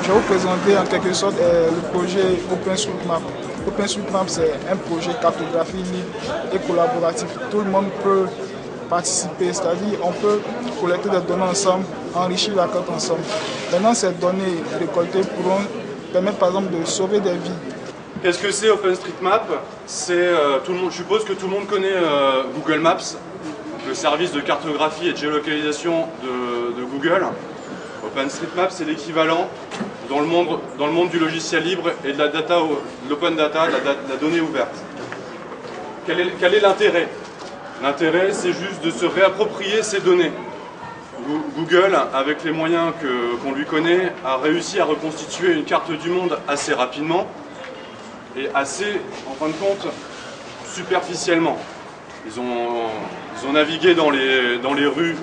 Je vais vous présenter en quelque sorte le projet OpenStreetMap. OpenStreetMap, c'est un projet cartographie libre et collaboratif. Tout le monde peut participer, c'est-à-dire on peut collecter des données ensemble, enrichir la carte ensemble. Maintenant, ces données récoltées pourront permettre par exemple de sauver des vies. Qu'est-ce que c'est OpenStreetMap? Je suppose que tout le monde connaît Google Maps, le service de cartographie et de géolocalisation de Google. OpenStreetMap, c'est l'équivalent dans le monde du logiciel libre et de la data, de l'open data, de la donnée ouverte. Quel est l'intérêt? L'intérêt, c'est juste de se réapproprier ces données. Google, avec les moyens qu'on lui connaît, a réussi à reconstituer une carte du monde assez rapidement et assez, en fin de compte, superficiellement. Ils ont navigué dans les rues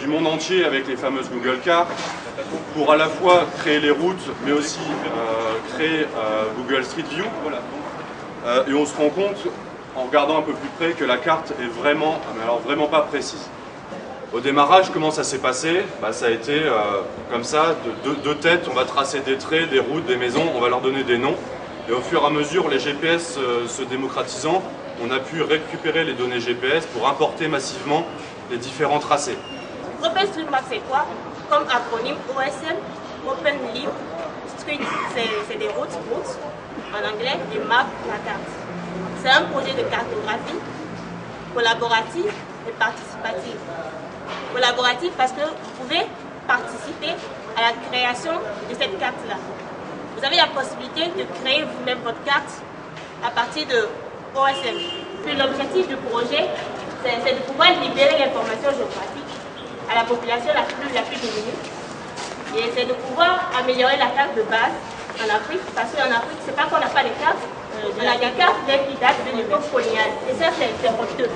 du monde entier avec les fameuses Google Cards pour à la fois créer les routes, mais aussi créer Google Street View. Et on se rend compte, en regardant un peu plus près, que la carte est vraiment, mais alors vraiment pas précise. Au démarrage, comment ça s'est passé? Ça a été comme ça, de deux têtes, on va tracer des traits, des routes, des maisons, on va leur donner des noms. Et au fur et à mesure, les GPS se démocratisant, on a pu récupérer les données GPS pour importer massivement les différents tracés. OpenStreetMap, c'est quoi? Comme acronyme OSM, Open Libre, Street, c'est des routes en anglais, et Map, la carte. C'est un projet de cartographie collaboratif et participatif. Collaboratif parce que vous pouvez participer à la création de cette carte-là. Vous avez la possibilité de créer vous-même votre carte à partir de OSM. Puis l'objectif du projet, c'est de pouvoir libérer l'information géographique à la population la plus démunie. Et c'est de pouvoir améliorer la carte de base en Afrique, parce qu'en Afrique, c'est pas qu'on n'a pas de carte, on a des cartes qui datent de l'époque coloniale. Et ça, c'est honteux.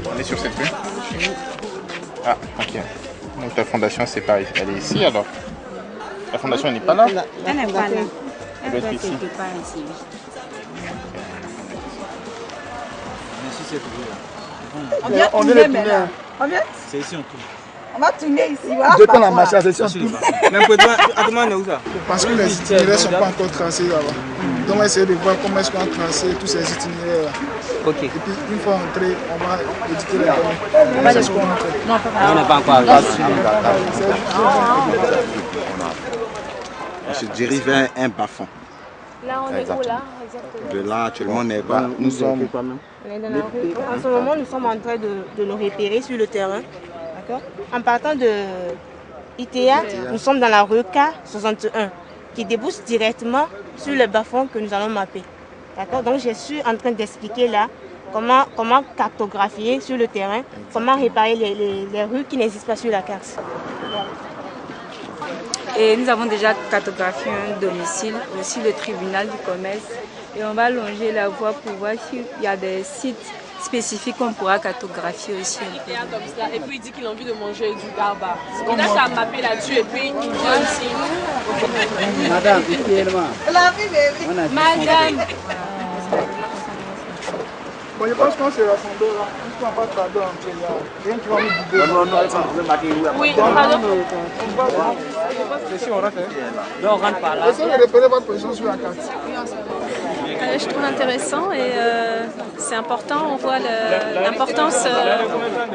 On est sur cette rue? Ah, ok. Donc ta fondation, c'est pas, elle est ici alors? La fondation, elle n'est pas là? Elle n'est pas là. Elle doit être ici. Pas ici. On vient tourner maintenant. On vient? C'est ici on tourne. On va tourner ici. Je prends la machine, c'est ici on tourne. Où ça? Parce que les itinéraires ne sont pas encore tracés là-bas. Donc on va essayer de voir comment est-ce qu'on a tracé tous ces itinéraires. Ok. Et puis une fois entré, on va éditer les données. C'est ce qu'on a fait. Non, On n'est pas encore arrivé. On se dirige vers un bas-fond. Là, on est où là, exactement? De là, actuellement, on est pas. Nous sommes. On est dans la rue. En ce moment, nous sommes en train de nous repérer sur le terrain. D'accord? En partant de ITEA, nous sommes dans la rue K61, qui débouche directement sur le bas-fond que nous allons mapper. D'accord? Donc, je suis en train d'expliquer là comment cartographier sur le terrain, comment réparer les rues qui n'existent pas sur la carte. Et nous avons déjà cartographié un domicile, aussi le tribunal du commerce. Et on va longer la voie pour voir s'il y a des sites spécifiques qu'on pourra cartographier aussi. Comme ça. Et puis il dit qu'il a envie de manger du garba. Il a qu'à mapper là-dessus et puis il vient ici. Madame, Madame. Bon, je pense qu'on s'est rassemblés là. On ne va pas tarder en train de rien qui va nous guider. Non, oui, pardon. C'est si on rentre. Là, on rentre par là. Essayez de repérer votre position sur la carte. Je trouve intéressant et c'est important. On voit l'importance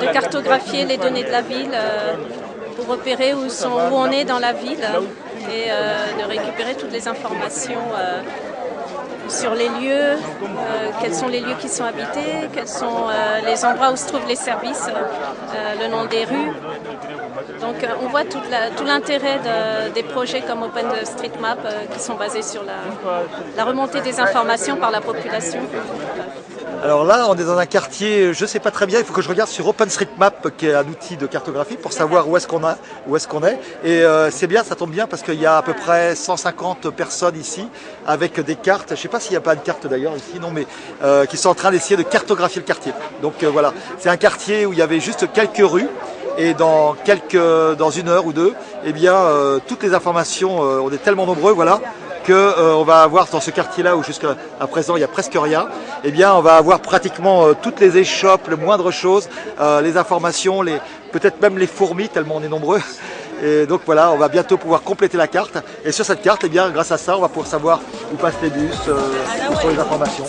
de cartographier les données de la ville pour repérer où on est dans la ville et de récupérer toutes les informations sur les lieux, quels sont les lieux qui sont habités, quels sont les endroits où se trouvent les services, le nom des rues. Donc on voit tout l'intérêt des projets comme OpenStreetMap qui sont basés sur la remontée des informations par la population. Alors là, on est dans un quartier, je ne sais pas très bien, il faut que je regarde sur OpenStreetMap, qui est un outil de cartographie, pour savoir où est-ce qu'on est. Et c'est bien, ça tombe bien, parce qu'il y a à peu près 150 personnes ici, avec des cartes. Je ne sais pas s'il n'y a pas de carte d'ailleurs ici, non, mais qui sont en train d'essayer de cartographier le quartier. Donc voilà, c'est un quartier où il y avait juste quelques rues. Et dans une heure ou deux, eh bien, toutes les informations, on est tellement nombreux, voilà, qu'on va avoir dans ce quartier-là où jusqu'à présent il n'y a presque rien, eh bien, on va avoir pratiquement toutes les échoppes, les moindres choses, les informations, peut-être même les fourmis, tellement on est nombreux. Et donc voilà, on va bientôt pouvoir compléter la carte. Et sur cette carte, eh bien, grâce à ça, on va pouvoir savoir où passent les bus, où sont les informations.